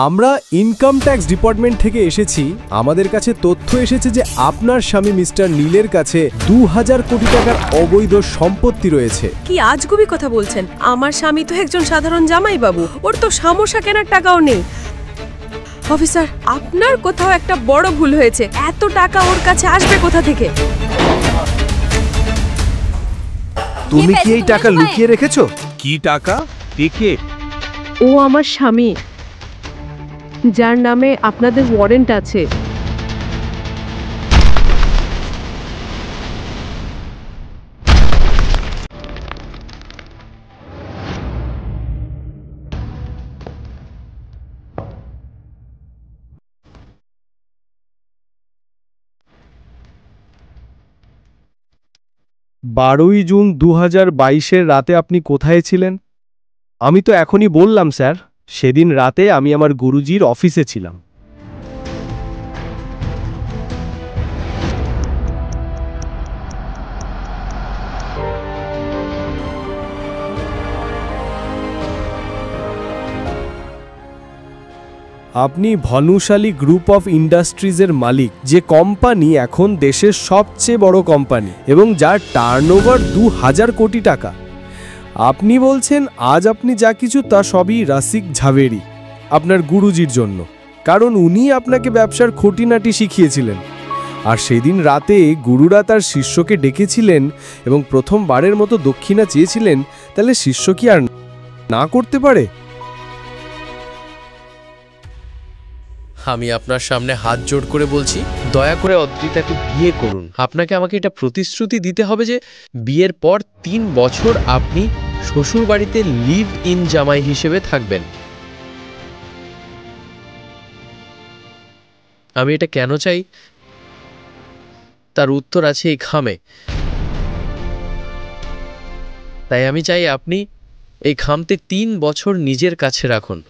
আমরা income tax department থেকে এসেছি। আমাদের কাছে তথ্য এসেছে যে আপনার স্বামী মিস্টার নীলের কাছে 2000 কোটি টাকার অবৈধ সম্পত্তি রয়েছে। কি আজগুবি কথা বলছেন? আমার স্বামী তো একজন সাধারণ জামাই বাবু, ওর তো সমস্যা কেনার টাকাও নেই। অফিসার, আপনার কোথাও একটা বড় ভুল হয়েছে। এত টাকা ওর কাছে আসবে কোথা থেকে? তুমি কি এই টাকা লুকিয়ে রেখেছো? কি টাকা? দেখে ও আমার স্বামী, যার নামে আপনাদের ওয়ারেন্ট আছে। June 2022 রাতে আপনি কোথায় ছিলেন? আমি তো এখনই বললাম স্যার, সেদিন রাতে আমি আমার গুরুজির অফিসে ছিলাম। আপনি ভানুশালী গ্রুপ অফ ইন্ডাস্ট্রিজের মালিক, যে কোম্পানি এখন দেশের সবচেয়ে বড় কোম্পানি এবং যার টার্নওভার 2000 কোটি টাকা। আপনি বলছেন আজ আপনি যা কিছু তা সবই রাসিক ঝাভেরি, আপনার গুরুজির জন্য, কারণ উনি আপনাকে ব্যবসার খুঁটিনাটি শিখিয়েছিলেন। আর সেদিন রাতে গুরুরা তার শিষ্যকে ডেকেছিলেন এবং প্রথমবারের মতো দক্ষিণা চেয়েছিলেন। তাহলে শিষ্য কি আর না করতে পারে? আমি আপনার সামনে হাত জোড় করে বলছি, দয়া করে অদ্রিতাকে বিয়ে করুন। আপনাকে আমাকে এটা প্রতিশ্রুতি দিতে হবে যে বিয়ের পর 3 বছর আপনি শ্বশুর বাড়িতে লিভ ইন জামাই হিসেবে থাকবেন। আমি এটা কেন চাই তার উত্তর আছে এই খামে। তাই আমি চাই আপনি এই খামতে 3 বছর নিজের কাছে রাখুন।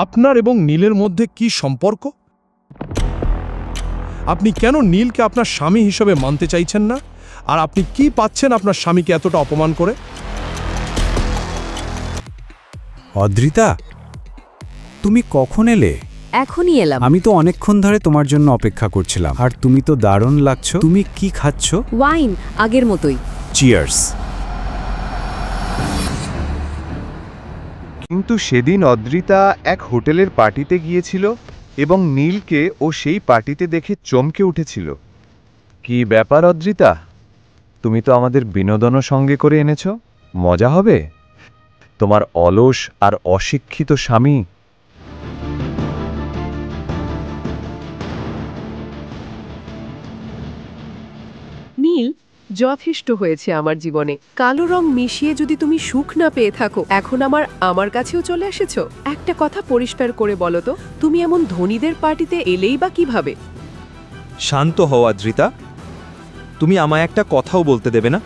আপনার এবং নীলের মধ্যে কি সম্পর্ক? আপনি কেন নীলকে আপনার স্বামী হিসেবে মানতে চাইছেন না? আর আপনি কি পাচ্ছেন আপনার স্বামীকে এতটা অপমান করে? অদ্রিতা, তুমি কখন এলে? এখনই এলাম। আমি তো অনেকক্ষণ ধরে তোমার জন্য অপেক্ষা করছিলাম। আর তুমি তো দারুণ লাগছো। তুমি কি খাচ্ছ? ওয়াইন, আগের মতোই। চিয়ার্স। কিন্তু সেদিন অদ্রিতা এক হোটেলের পার্টিতে গিয়েছিল এবং নীলকে ও সেই পার্টিতে দেখে চমকে উঠেছিল। কি ব্যাপার অদ্রিতা, তুমি তো আমাদের বিনোদনও সঙ্গে করে এনেছো। মজা হবে। তোমার অলস আর অশিক্ষিত স্বামী নীল, যথেষ্ট হয়েছে আমার জীবনে। কালো রং মিশিয়ে যদি তুমি সুখ না পেয়ে থাকো, এখন আমার কাছেও চলে এসেছো। একটা কথা পরিষ্কার করে বলো তো, তুমি এমন ধনীদের পার্টিতে এলেই বা কিভাবে? শান্ত হও অদ্রিতা, তুমি আমায় একটা কথাও বলতে দেবে না?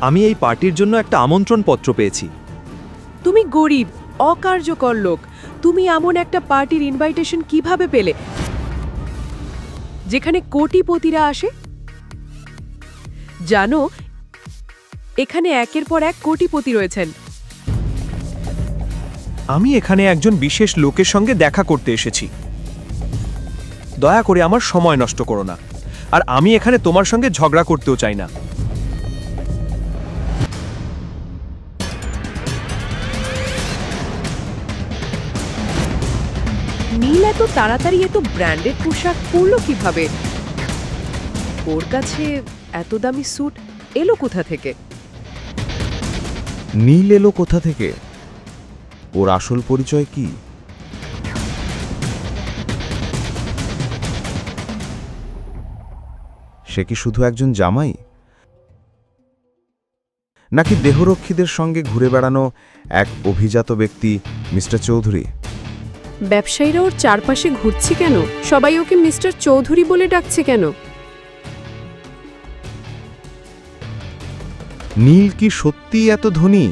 আমি এই পার্টির জন্য একটা আমন্ত্রণ পত্র পেয়েছি। তুমি গরিব, অকার্যকর লোক। তুমি এমন একটা পার্টির ইনভাইটেশন কিভাবে পেলে, যেখানে কোটিপতিরা আসে? জানো, এখানে একের পর এক কোটিপতি রয়েছেন। আমি এখানে একজন বিশেষ লোকের সঙ্গে দেখা করতে এসেছি। দয়া করে আমার সময় নষ্ট করো না। আর আমি এখানে তোমার সঙ্গে ঝগড়া করতেও চাই না। নীল এত তাড়াতাড়ি এত ব্র্যান্ডেড পোশাক পরলো কিভাবে? ওর কাছে এত দামি স্যুট এলো কোথা থেকে? নীল এলো কোথা থেকে? ওর আসল পরিচয় কি? সে কি শুধু একজন জামাই, নাকি দেহরক্ষীদের সঙ্গে ঘুরে বেড়ানো এক অভিজাত ব্যক্তি মিস্টার চৌধুরী? ব্যবসায়ীরা ওর চারপাশে ঘুরছে কেন? সবাই ওকে মিস্টার চৌধুরী বলে ডাকছে কেন? নীল কি সত্যিই এত ধনী?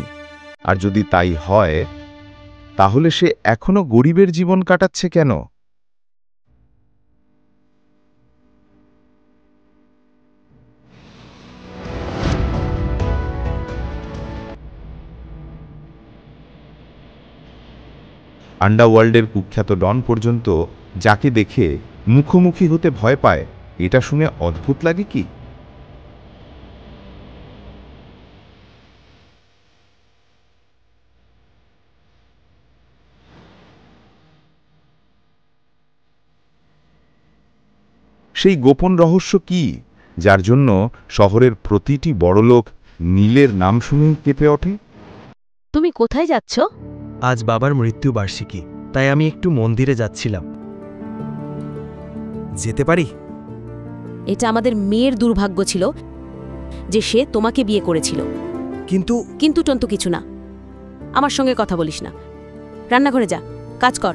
আর যদি তাই হয় তাহলে সে এখনো গরিবের জীবন কাটাচ্ছে কেন? আন্ডারওয়ার্ল্ডের কুখ্যাত ডন পর্যন্ত যাকে দেখে মুখোমুখি হতে ভয় পায়, এটা শুনে অদ্ভুত লাগে কি? সেই গোপন রহস্য কি, যার জন্য শহরের প্রতিটি বড়লোক নীলের নাম শুনে কেঁপে ওঠে? তুমি কোথায় যাচ্ছ? আজ বাবার মৃত্যুবার্ষিকী, তাই আমি একটু মন্দিরে যাচ্ছিলাম। যেতে পারি? এটা আমাদের মেয়ের দুর্ভাগ্য ছিল যে সে তোমাকে বিয়ে করেছিল। কিন্তু টন্তু কিছু না। আমার সঙ্গে কথা বলিস না। রান্নাঘরে যা, কাজ কর।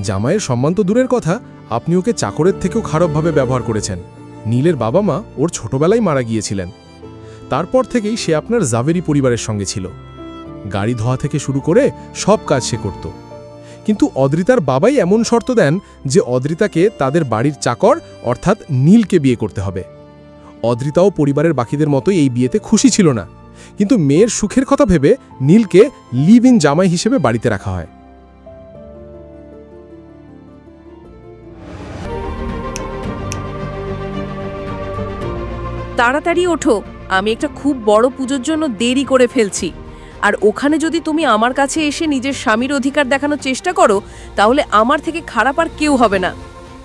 জামাইয়ের সম্মান তো দূরের কথা, আপনি ওকে চাকরের থেকেও খারাপভাবে ব্যবহার করেছেন। নীলের বাবা মা ওর ছোটবেলায় মারা গিয়েছিলেন। তারপর থেকেই সে আপনার জাভেরি পরিবারের সঙ্গে ছিল। গাড়ি ধোয়া থেকে শুরু করে সব কাজ সে করত। কিন্তু অদ্রিতার বাবাই এমন শর্ত দেন যে অদ্রিতাকে তাদের বাড়ির চাকর অর্থাৎ নীলকে বিয়ে করতে হবে। অদ্রিতাও পরিবারের বাকিদের মতোই এই বিয়েতে খুশি ছিল না, কিন্তু মেয়ের সুখের কথা ভেবে নীলকে লিভ ইন জামাই হিসেবে বাড়িতে রাখা হয়। তাড়াতাড়ি ওঠো, আমি একটা খুব বড় পুজোর জন্য দেরি করে ফেলছি। আর ওখানে যদি তুমি আমার কাছে এসে নিজের স্বামীর অধিকার দেখানোর চেষ্টা করো, তাহলে আমার থেকে খারাপ আর কেউ হবে না।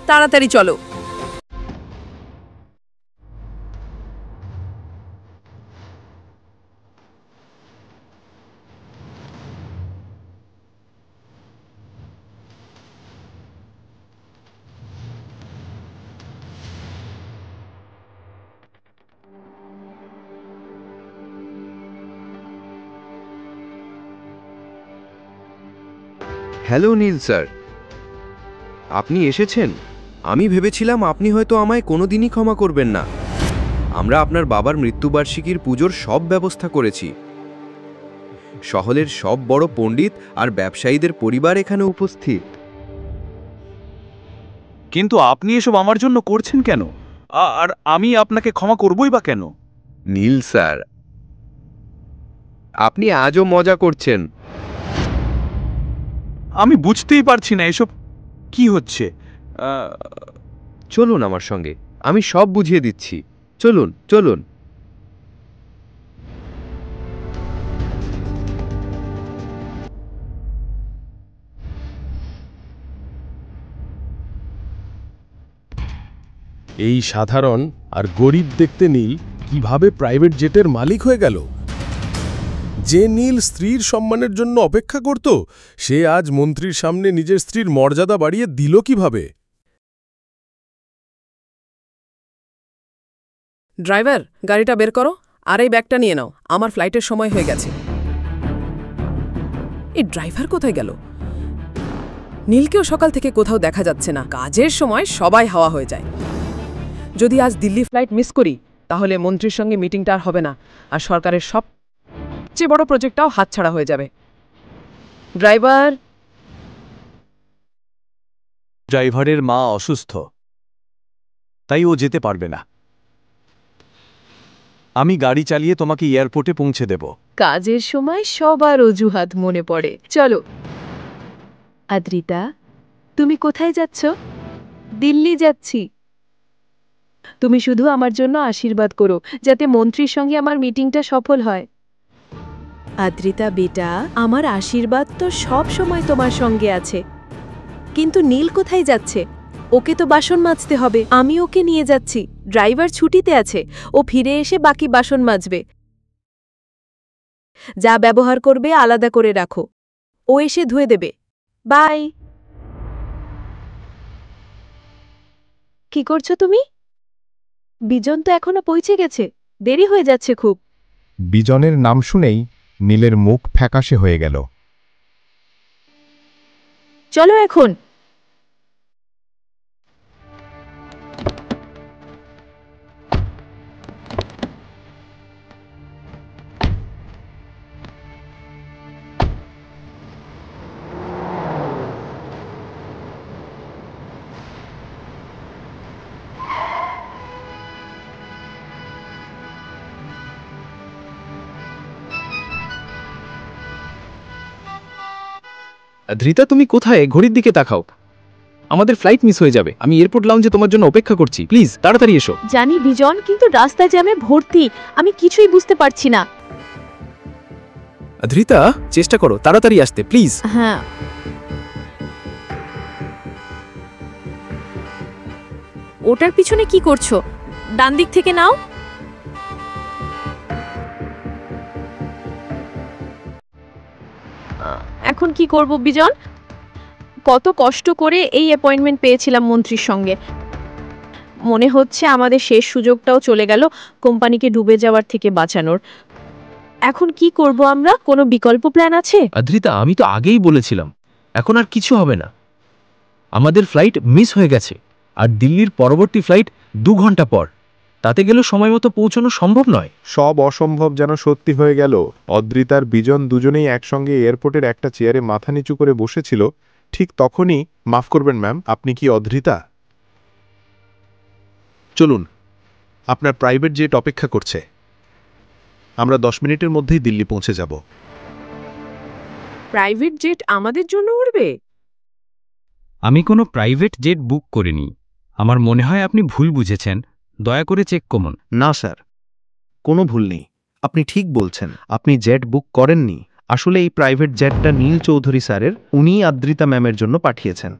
তাড়াতাড়ি চলো। হ্যালো নীল স্যার, আপনি এসেছেন। আমি ভেবেছিলাম আপনি হয়তো আমায় কোনোদিনই ক্ষমা করবেন না। আমরা আপনার বাবার মৃত্যুবার্ষিকীর পুজোর সব ব্যবস্থা করেছি। শহরের সব বড় পণ্ডিত আর ব্যবসায়ীদের পরিবার এখানে উপস্থিত। কিন্তু আপনি এসব আমার জন্য করছেন কেন? আর আমি আপনাকে ক্ষমা করবই বা কেন? নীল স্যার, আপনি আজও মজা করছেন। আমি বুঝতেই পারছি না এসব কি হচ্ছে। চলুন আমার সঙ্গে, আমি সব বুঝিয়ে দিচ্ছি। চলুন চলুন। এই সাধারণ আর গরিব দেখতে নীল কিভাবে প্রাইভেট জেটের মালিক হয়ে গেল? যে নীল স্ত্রীর সম্মানের জন্য অপেক্ষা করত, সে আজ মন্ত্রীর সামনে নিজের স্ত্রীর মর্যাদা বাড়িয়ে দিল কিভাবে? ড্রাইভার, গাড়িটা বের করো আর এই ব্যাগটা নিয়ে নাও। আমার ফ্লাইটের সময় হয়ে গেছে। এই ড্রাইভার কোথায় গেল? নীলকেও সকাল থেকে কোথাও দেখা যাচ্ছে না। কাজের সময় সবাই হাওয়া হয়ে যায়। যদি আজ দিল্লি ফ্লাইট মিস করি, তাহলে মন্ত্রীর সঙ্গে মিটিংটা আর হবে না, আর সরকারের সবচেয়ে বড় প্রজেক্টটাও হাতছাড়া হয়ে যাবে। ড্রাইভারের মা অসুস্থ, তাই ও যেতে পারবে না। আমি গাড়ি চালিয়ে তোমাকে এয়ারপোর্টে পৌঁছে দেব। কাজের সময় সবার অজুহাত মনে পড়ে। চলো। আদ্রিতা, তুমি কোথায় যাচ্ছ? দিল্লি যাচ্ছি। তুমি শুধু আমার জন্য আশীর্বাদ করো, যাতে মন্ত্রীর সঙ্গে আমার মিটিংটা সফল হয়। আদ্রিতা বেটা, আমার আশীর্বাদ তো সব সময় তোমার সঙ্গে আছে। কিন্তু নীল কোথায় যাচ্ছে? ওকে তো বাসন মাজতে হবে। আমি ওকে নিয়ে যাচ্ছি। ড্রাইভার ছুটিতে আছে, ও ফিরে এসে বাকি বাসন মাজবে। যা ব্যবহার করবে আলাদা করে রাখো, ও এসে ধুয়ে দেবে। বাই। কি করছো তুমি? বিজন তো এখনো পৌঁছে গেছে, দেরি হয়ে যাচ্ছে খুব। বিজনের নাম শুনেই নীলের মুখ ফ্যাকাশে হয়ে গেল। চলো এখন। ধৃতা, তুমি কোথায়? ঘড়ির দিকে তাকাও। আমাদের ফ্লাইট মিস হয়ে যাবে। আমি এয়ারপোর্ট লাউঞ্জে তোমার জন্য অপেক্ষা করছি। প্লিজ তাড়াতাড়ি এসো। জানি বিজন, কিন্তু রাস্তা জ্যামে ভর্তি, আমি কিছুই বুঝতে পারছি না। ধৃতা, চেষ্টা করো তাড়াতাড়ি আসতে, প্লিজ। হ্যাঁ, ওটার পিছনে কি করছো? ডান দিক থেকে নাও। এখন কি করব বিজন? কত কষ্ট করে এই অ্যাপয়েন্টমেন্ট পেয়েছিলাম মন্ত্রীর সঙ্গে। মনে হচ্ছে আমাদের শেষ সুযোগটাও চলে গেল কোম্পানিকে ডুবে যাওয়ার থেকে বাঁচানোর। এখন কি করব আমরা? কোনো বিকল্প প্ল্যান আছে? ধৃতা, আমি তো আগেই বলেছিলাম, এখন আর কিছু হবে না। আমাদের ফ্লাইট মিস হয়ে গেছে, আর দিল্লির পরবর্তী ফ্লাইট 2 ঘন্টা পর। তাতে গেলেও সময় মতো পৌঁছানো সম্ভব নয়। সব অসম্ভব যেন সত্যি হয়ে গেল। অদ্রিতার বিজন দুজনেই একসঙ্গে এয়ারপোর্টের একটা চেয়ারে মাথা নিচু করে বসেছিল। ঠিক তখনই, মাফ করবেন ম্যাম, আপনি কি অদ্রিতা? চলুন, আপনার প্রাইভেট জেট অপেক্ষা করছে। আমরা 10 মিনিটের মধ্যেই দিল্লি পৌঁছে যাব। প্রাইভেট জেট আমাদের জন্য উড়বে? আমি কোনো প্রাইভেট জেট বুক করিনি। আমার মনে হয় আপনি ভুল বুঝেছেন। দয়া করে চেক করুন। না স্যার, কোনো ভুল নেই। আপনি ঠিক বলছেন, আপনি জেট বুক করেননি। আসলে এই প্রাইভেট জেটটা নীল চৌধুরী স্যারের, উনিই আদ্রিতা ম্যামের জন্য পাঠিয়েছেন।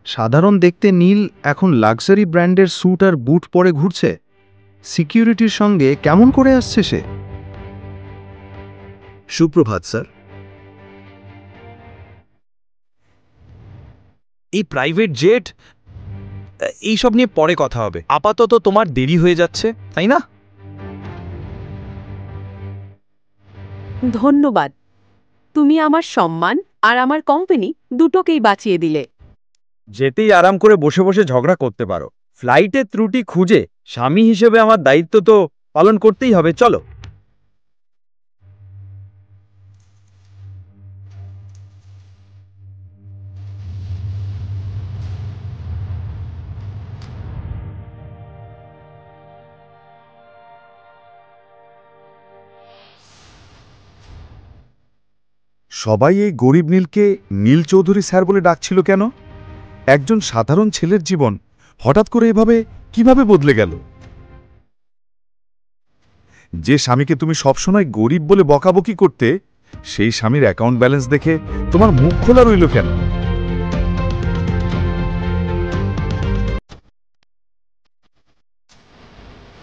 সাধারণ দেখতে নীল এখন লাক্সারি ব্র্যান্ডের স্যুট আর বুট পরে ঘুরছে। সিকিউরিটির সঙ্গে কেমন করে আসছে সে? সুপ্রভাত স্যার। এই প্রাইভেট জেট, এইসব নিয়ে পরে কথা হবে। আপাতত তোমার দেরি হয়ে যাচ্ছে, তাই না? ধন্যবাদ। তুমি আমার সম্মান আর আমার কোম্পানি দুটোকেই বাঁচিয়ে দিলে। যেতেই আরাম করে বসে বসে ঝগড়া করতে পারো। ফ্লাইটে ত্রুটি খুঁজে স্বামী হিসেবে আমার দায়িত্ব তো পালন করতেই হবে। চলো। সবাই এই গরিব নীলকে নীল চৌধুরী স্যার বলে ডাকছিল কেন? একজন সাধারণ ছেলের জীবন হঠাৎ করে এভাবে কিভাবে বদলে গেল? যে স্বামীকে তুমি সবসময় গরিব বলে বকাবকি করতে, সেই স্বামীর অ্যাকাউন্ট ব্যালেন্স দেখে তোমার মুখ খোলা রইল কেন?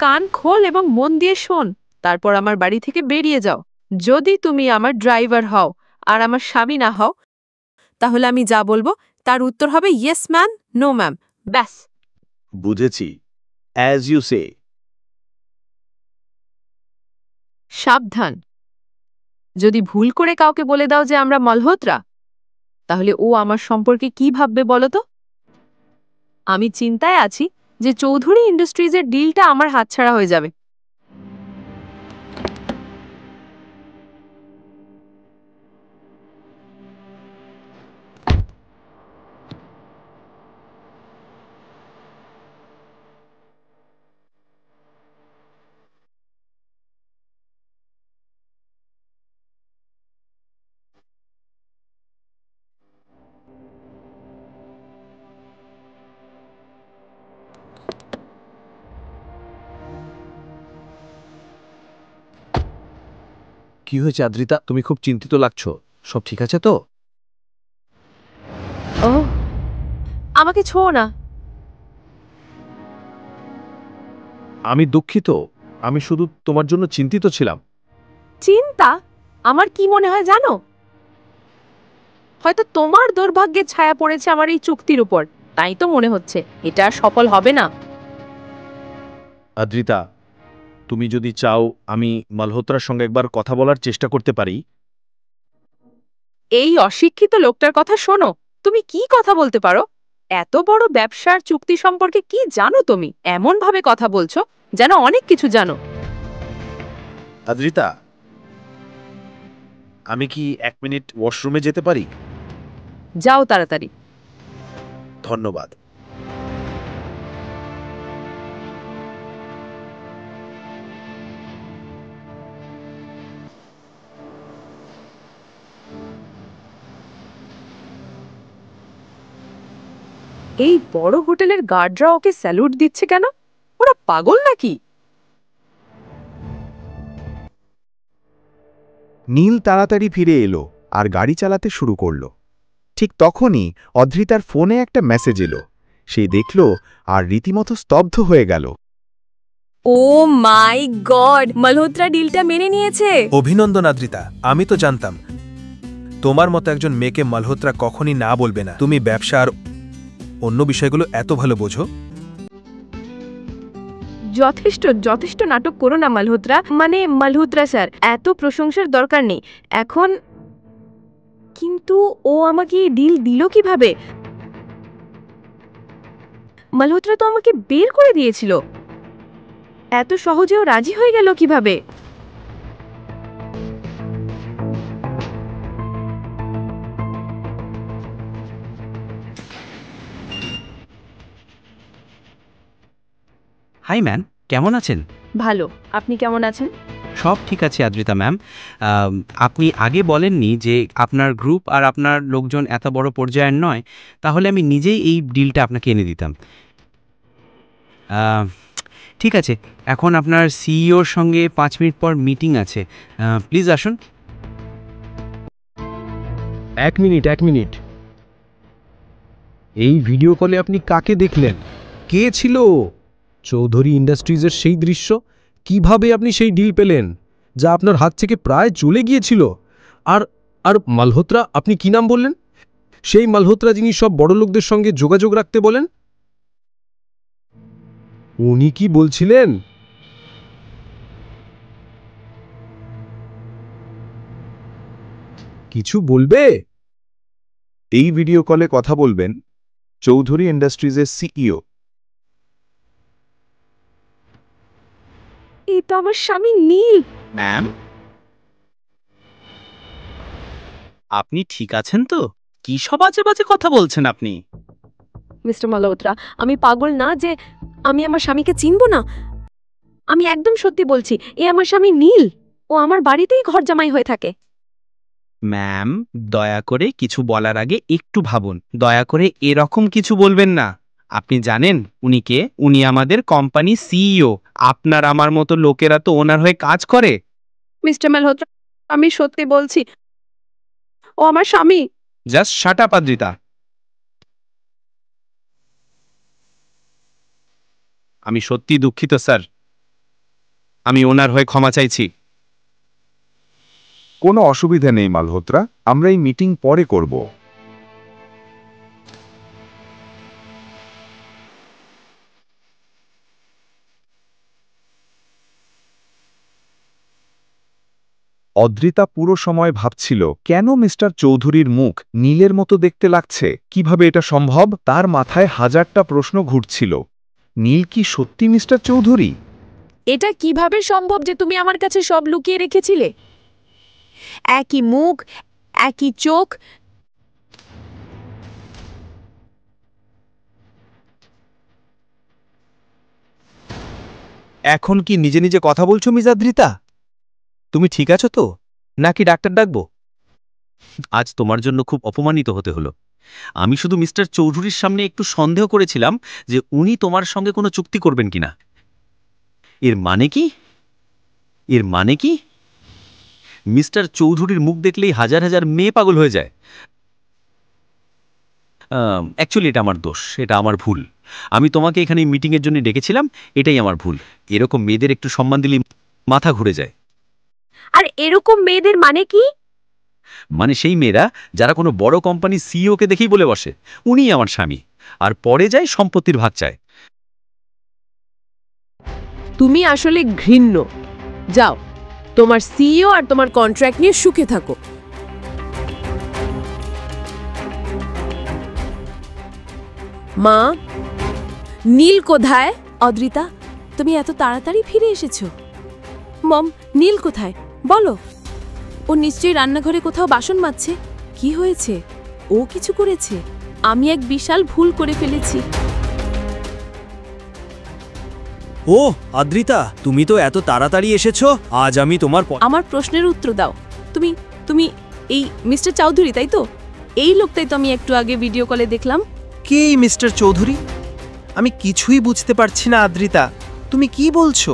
কান খোল এবং মন দিয়ে শোন, তারপর আমার বাড়ি থেকে বেরিয়ে যাও। যদি তুমি আমার ড্রাইভার হও আর আমার স্বামী না হও, তাহলে আমি যা বলবো তার উত্তর হবে ইয়েস ম্যাম, নো ম্যাম, ব্যাস। বুঝেছি, অ্যাজ ইউ সে। সাবধান, যদি ভুল করে কাউকে বলে দাও যে আমরা মালহোত্রা, তাহলে ও আমার সম্পর্কে কি ভাববে বলো তো? আমি চিন্তায় আছি যে চৌধুরী ইন্ডাস্ট্রিজের ডিলটা আমার হাতছাড়া হয়ে যাবে। কি হয়েছে আদ্রিতা? তুমি খুব চিন্তিত লাগছো। সব ঠিক আছে তো? ও, আমাকে ছোঁও না। আমি দুঃখিত, আমি শুধু তোমার জন্য চিন্তিত ছিলাম। চিন্তা? আমার কি মনে হয় জানো? হয়তো তোমার দুর্ভাগ্যের ছায়া পড়েছে আমার এই চুক্তির উপর, তাই তো মনে হচ্ছে এটা আর সফল হবে না। আদ্রিতা, তুমি যদি চাও আমি মালহোত্রার সঙ্গে একবার কথা বলার চেষ্টা করতে পারি। এই অশিক্ষিত লোকটার কথা শোনো। তুমি কি কথা বলতে পারো? এত বড় ব্যবসার চুক্তি সম্পর্কে কি জানো তুমি? এমন ভাবে কথা বলছো যেন অনেক কিছু জানো। আদ্রিতা, আমি কি 1 মিনিট ওয়াশরুমে যেতে পারি? যাও তাড়াতাড়ি। ধন্যবাদ। এই বড় হোটেলের গার্ডরা ওকে স্যালুট দিচ্ছে কেন? ওরা পাগল নাকি? নীল তাড়াতাড়ি ফিরে এলো আর গাড়ি চালাতে শুরু করলো। ঠিক তখনই অদ্রিতার ফোনে একটা মেসেজ এলো। সে দেখল আর রীতিমতো স্তব্ধ হয়ে গেল। ও মাই গড, মালহোত্রা ডিলটা মেনে নিয়েছে। অভিনন্দন আদ্রিতা, আমি তো জানতাম তোমার মতো একজন মেয়েকে মালহোত্রা কখনই না বলবে না। তুমি ব্যবসা আর অন্য বিষয়গুলো এত ভালো বোঝো। যথেষ্ট যথেষ্ট নাটক করো না মালহোত্রা, মানে মালহোত্রা স্যার, এত প্রশংসার দরকার নেই এখন। কিন্তু ও আমাকে ডিল দিল কিভাবে? মালহোত্রা তো আমাকে বের করে দিয়েছিল, এত সহজেও রাজি হয়ে গেল কিভাবে? হাই ম্যাম, কেমন আছেন? ভালো, আপনি কেমন আছেন? সব ঠিক আছে আদ্রিতা ম্যাম। আপনি আগে বলেননি যে আপনার গ্রুপ আর আপনার লোকজন এত বড় পর্যায়ের নয়, তাহলে আমি নিজেই এই ডিলটা আপনাকে এনে দিতাম। ঠিক আছে, এখন আপনার সিইওর সঙ্গে 5 মিনিট পর মিটিং আছে, প্লিজ আসুন। এক মিনিট। এই ভিডিও কলে আপনি কাকে দেখলেন? কে ছিল? চৌধুরী ইন্ডাস্ট্রিজের সেই দৃশ্য? কিভাবে আপনি সেই ডিল পেলেন যা আপনার হাত থেকে প্রায় চলে গিয়েছিল? আর মালহোত্রা, আপনি কি নাম বললেন? সেই মালহোত্রা যিনি সব বড় লোকদের সঙ্গে যোগাযোগ রাখতে বলেন? উনি কি বলছিলেন? কিছু বলবে? এই ভিডিও কলে কথা বলবেন চৌধুরী ইন্ডাস্ট্রিজের সিইও। এই তো আমার স্বামী নীল। ম্যাম, আপনি ঠিক আছেন তো? কি সব বাজে বাজে কথা বলছেন আপনি? মিস্টার মালহোত্রা, আমি পাগল না যে আমি আমার স্বামীকে চিনব না। আমি একদম সত্যি বলছি, এ আমার স্বামী নীল। ও আমার বাড়িতেই ঘর জামাই হয়ে থাকে। ম্যাম, দয়া করে কিছু বলার আগে একটু ভাবুন। দয়া করে এরকম কিছু বলবেন না। আপনি জানেন উনি কে? উনি আমাদের কোম্পানি সিইও। আপনার আমার মতো লোকেরা তো ওনার হয়ে কাজ করে। মিস্টার মালহোত্রা, আমি সত্যি বলছি, ও আমার স্বামী। Just shut up Adrita. আমি সত্যি দুঃখিত স্যার, আমি ওনার হয়ে ক্ষমা চাইছি। কোনো অসুবিধা নেই মালহোত্রা, আমরা এই মিটিং পরে করব। অদ্রিতা পুরো সময় ভাবছিল কেন মিস্টার চৌধুরীর মুখ নীলের মতো দেখতে লাগছে, কিভাবে এটা সম্ভব। তার মাথায় হাজারটা প্রশ্ন ঘুরছিল। নীল কি সত্যি মিস্টার চৌধুরী? এটা কিভাবে সম্ভব যে তুমি আমার কাছে সব লুকিয়ে রেখেছিলে? একই মুখ, একই চোখ। এখন কি নিজে নিজে কথা বলছো মিস আদ্রিতা? তুমি ঠিক আছো তো, নাকি ডাক্তার ডাকবো? আজ তোমার জন্য খুব অপমানিত হতে হলো। আমি শুধু মিস্টার চৌধুরীর সামনে একটু সন্দেহ করেছিলাম যে উনি তোমার সঙ্গে কোনো চুক্তি করবেন কিনা। এর মানে কি? মিস্টার চৌধুরীর মুখ দেখলেই হাজার হাজার মেয়ে পাগল হয়ে যায়। অ্যাকচুয়ালি এটা আমার দোষ, এটা আমার ভুল। আমি তোমাকে এখানে মিটিংয়ের জন্য ডেকেছিলাম, এটাই আমার ভুল। এরকম মেয়েদের একটু সম্মান দিলে মাথা ঘুরে যায়। আর এরকম মেয়েদের মানে কি? মানে সেই মেয়েরা যারা কোনো বড় কোম্পানির সিইওকে দেখেই বলে বসে উনিই আমার স্বামী, আর পরে যায় সম্পত্তির ভাগ চায়। তুমি আসলে ঘৃণ্য। যাও, তোমার সিইও আর তোমার কন্ট্রাক্ট নিয়ে সুখে থাকো। মা, নীল কোথায়? অদ্রিতা, তুমি এত তাড়াতাড়ি ফিরে এসেছো? মম, নীল কোথায় বলো? ও নিশ্চয়ই রান্নাঘরে কোথাও বাসন মাজছে। কি হয়েছে? ও কিছু করেছে? আমি এক বিশাল ভুল করে ফেলেছি। ও আদ্রিতা, তুমি তো এত তাড়াতাড়ি এসেছো। আজ আমি তোমার আমার প্রশ্নের উত্তর দাও। তুমি এই মিস্টার চৌধুরী, তাই তো? এই লোকটাই তো আমি একটু আগে ভিডিও কলে দেখলাম। কে এই মিস্টার চৌধুরী? আমি কিছুই বুঝতে পারছি না আদ্রিতা, তুমি কি বলছো?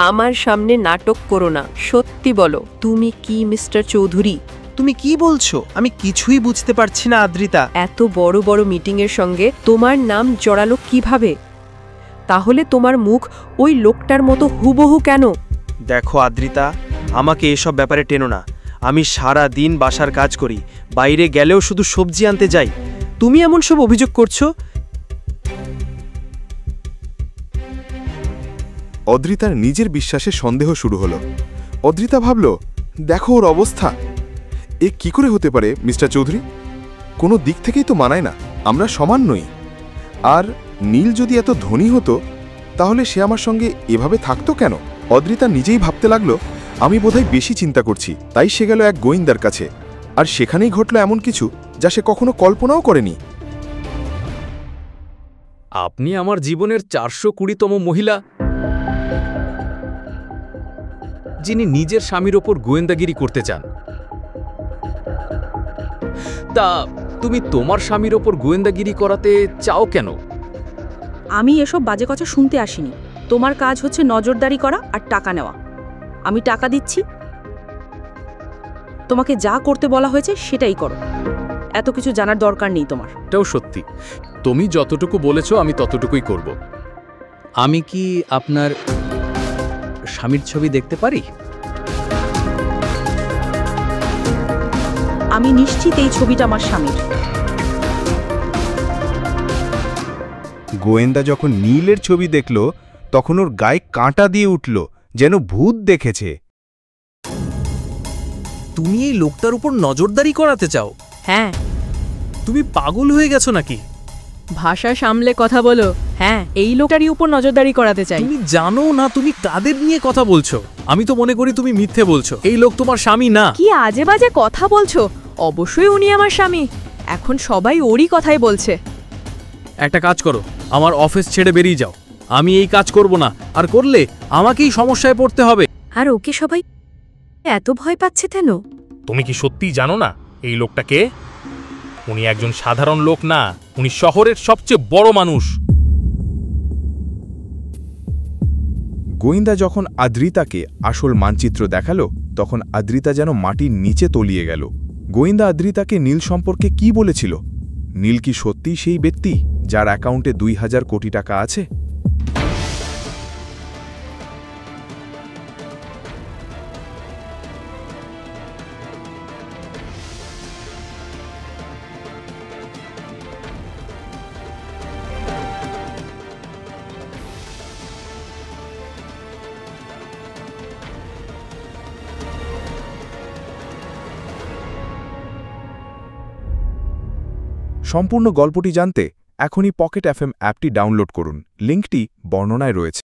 আমার সামনে নাটক করো না, সত্যি বলো তুমি কি মিস্টার চৌধুরী? তুমি কি বলছো? আমি কিছুই বুঝতে পারছি না আদ্রিতা। এত বড় বড় মিটিংয়ের সঙ্গে তোমার নাম জড়ালো কিভাবে? তাহলে তোমার মুখ ওই লোকটার মতো হুবহু কেন? দেখো আদ্রিতা, আমাকে এসব ব্যাপারে টেনো না। আমি সারা দিন বাসার কাজ করি, বাইরে গেলেও শুধু সবজি আনতে যাই। তুমি এমন সব অভিযোগ করছো? অদ্রিতার নিজের বিশ্বাসে সন্দেহ শুরু হলো। অদ্রিতা ভাবল, দেখো ওর অবস্থা, এ কি করে হতে পারে মিস্টার চৌধুরী? কোনো দিক থেকেই তো মানায় না, আমরা সমান নই। আর নীল যদি এত ধনী হতো তাহলে সে আমার সঙ্গে এভাবে থাকতো কেন? অদ্রিতা নিজেই ভাবতে লাগলো, আমি বোধহয় বেশি চিন্তা করছি। তাই সে গেল এক গোয়েন্দার কাছে, আর সেখানেই ঘটল এমন কিছু যা সে কখনো কল্পনাও করেনি। আপনি আমার জীবনের 420তম মহিলা যিনি নিজের স্বামীর ওপর গোয়েন্দাগিরি করতে চান। তা তুমি তোমার স্বামীর ওপর গোয়েন্দাগিরি করাতে চাও কেন? আমি এসব বাজে কথা শুনতে আসিনি। তোমার কাজ হচ্ছে নজরদারি করা আর টাকা নেওয়া। আমি টাকা দিচ্ছি, তোমাকে যা করতে বলা হয়েছে সেটাই করো। এত কিছু জানার দরকার নেই তোমার। এটাও সত্যি, তুমি যতটুকু বলেছো আমি ততটুকুই করব। আমি কি আপনার স্বামীর ছবি দেখতে পারি? আমি নিশ্চিত এই ছবিটা আমার স্বামীর। গোয়েন্দা যখন নীলের ছবি দেখল তখন ওর গায়ে কাঁটা দিয়ে উঠল, যেন ভূত দেখেছে। তুমি এই লোকটার উপর নজরদারি করাতে চাও? হ্যাঁ। তুমি পাগল হয়ে গেছো নাকি? ভাষা সামলে কথা বলো। হ্যাঁ, এই লোকটারই উপর নজরদারি করাতে চাই। তুমি জানো না তুমি কাদের নিয়ে কথা বলছো? আমি তো মনে করি তুমি মিথ্যে বলছো। এই লোক তোমার স্বামী না। কি আজে বাজে কথা বলছো? অবশ্যই উনি আমার স্বামী। এখন সবাই ওরই কথাই বলছে। একটা কাজ করো, আমার অফিস ছেড়ে বেরিয়ে যাও। আমি এই কাজ করব না, আর করলে আমাকেই সমস্যায় পড়তে হবে। আর ওকে সবাই এত ভয় পাচ্ছে কেন? তুমি কি সত্যিই জানো না এই লোকটা কে? উনি একজন সাধারণ লোক না, উনি শহরের সবচেয়ে বড় মানুষ। গোয়েন্দা যখন আদ্রিতাকে আসল মানচিত্র দেখালো তখন আদ্রিতা যেন মাটির নিচে তলিয়ে গেল। গোয়েন্দা আদ্রিতাকে নীল সম্পর্কে কি বলেছিল? নীল কি সত্যিই সেই ব্যক্তি যার অ্যাকাউন্টে 2000 কোটি টাকা আছে? সম্পূর্ণ গল্পটি জানতে এখনই পকেট এফএম অ্যাপটি ডাউনলোড করুন। লিঙ্কটি বর্ণনায় রয়েছে।